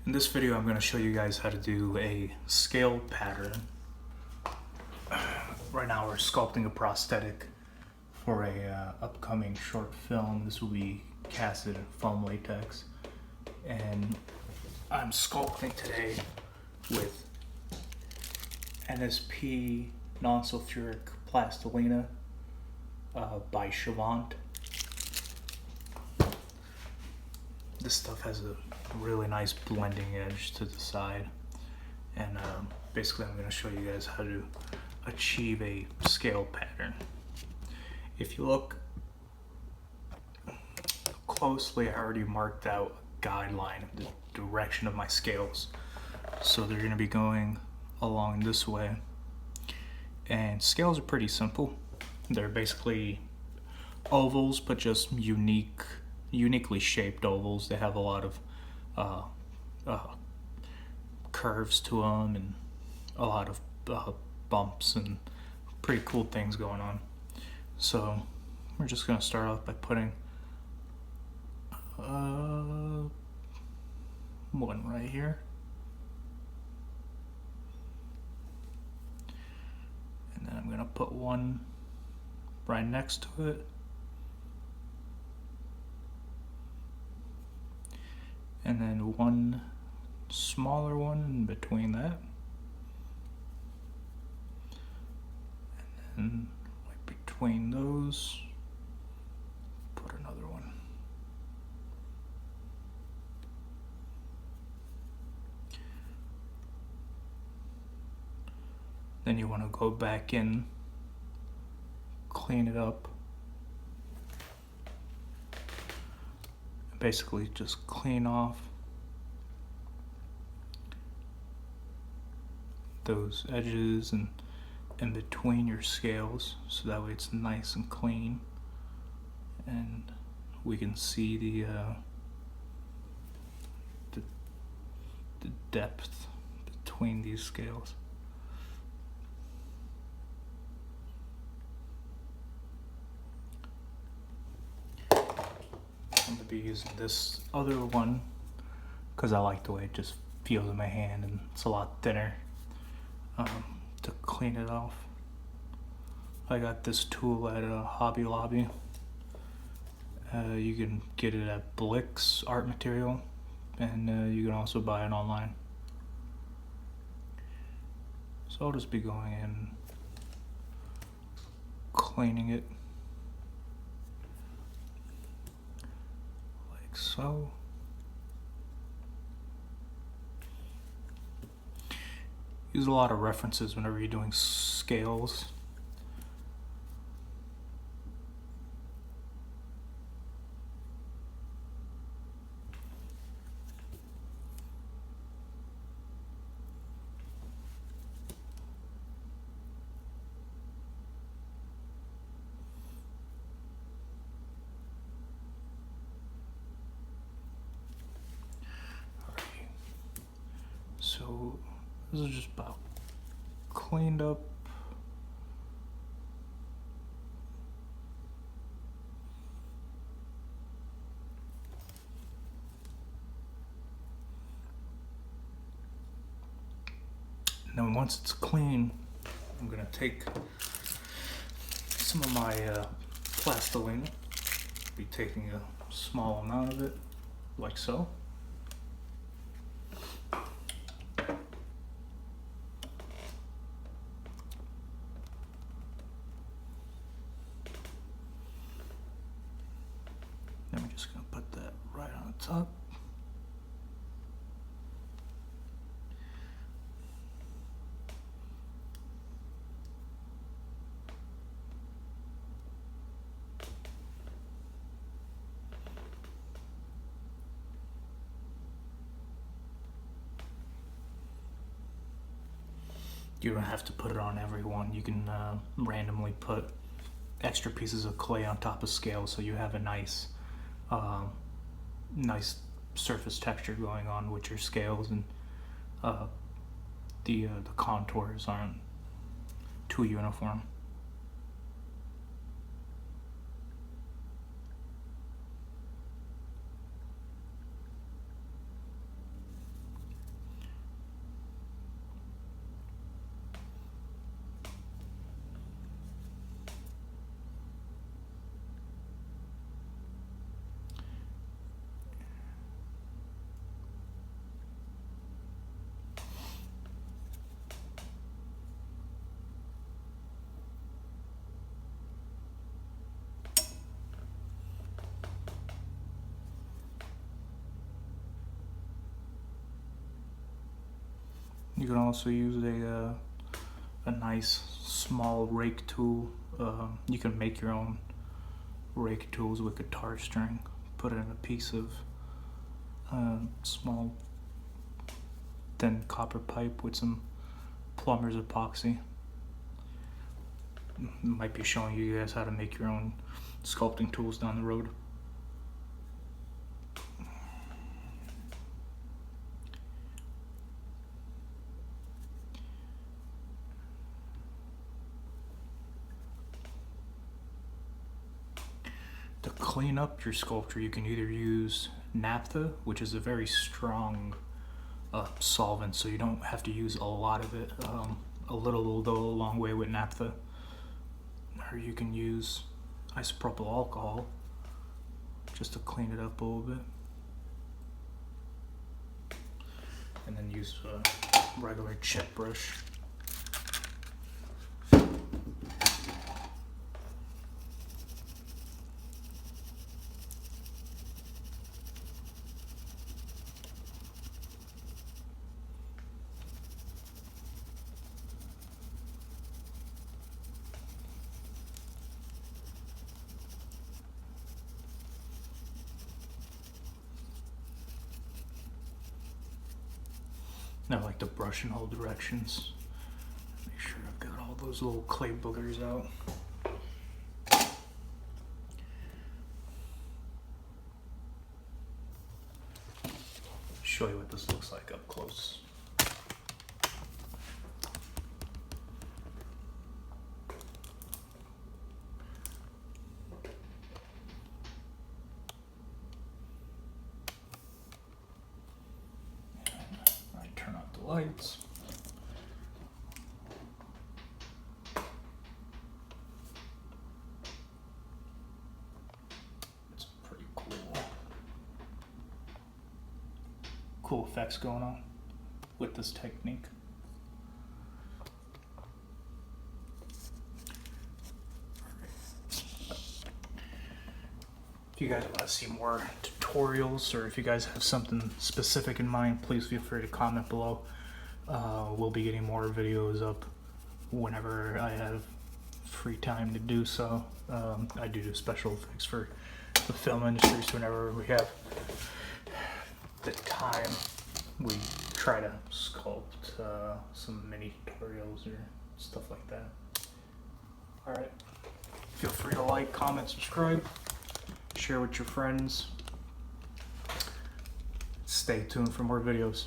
In this video, I'm going to show you guys how to do a scale pattern. Right now, we're sculpting a prosthetic for a upcoming short film. This will be casted in foam latex, and I'm sculpting today with NSP non-sulfuric plastilina by Chavant. This stuff has a really nice blending edge to the side, and basically I'm going to show you guys how to achieve a scale pattern. If you look closely, I already marked out a guideline of the direction of my scales, so they're going to be going along this way. And scales are pretty simple. They're basically ovals, but just uniquely shaped ovals. They have a lot of curves to them and a lot of bumps and pretty cool things going on. So we're just going to start off by putting one right here, and then I'm going to put one right next to it, and then one smaller one in between that, and then right between those, put another one. Then you want to go back in, clean it up, basically just clean off those edges and in between your scales, so that way it's nice and clean, and we can see the depth between these scales. I'm going to be using this other one because I like the way it just feels in my hand, and it's a lot thinner. To clean it off, I got this tool at Hobby Lobby. You can get it at Blick's Art Material, and you can also buy it online. So I'll just be going in, cleaning it like so. Use a lot of references whenever you're doing scales. Alright. So this is just about cleaned up. And then once it's clean, I'm gonna take some of my plastilina. Be taking a small amount of it, like so. Then we're just going to put that right on the top. You don't have to put it on every one. You can randomly put extra pieces of clay on top of scales, so you have a nice surface texture going on with your scales, and the contours aren't too uniform. You can also use a nice small rake tool. You can make your own rake tools with guitar string. Put it in a piece of small thin copper pipe with some plumber's epoxy. Might be showing you guys how to make your own sculpting tools down the road. To clean up your sculpture, you can either use naphtha, which is a very strong solvent, so you don't have to use a lot of it. A little will go a long way with naphtha. Or you can use isopropyl alcohol just to clean it up a little bit. And then use a regular chip brush. I like to brush in all directions. Make sure I've got all those little clay boogers out. Show you what this looks like up close. Turn off the lights. It's pretty cool effects going on with this technique. If you guys want to see more tutorials, or if you guys have something specific in mind, please feel free to comment below. We'll be getting more videos up whenever I have free time to do so. I do special effects for the film industry, so whenever we have the time, we try to sculpt some mini tutorials or stuff like that. Alright, feel free to like, comment, subscribe. Share with your friends. Stay tuned for more videos.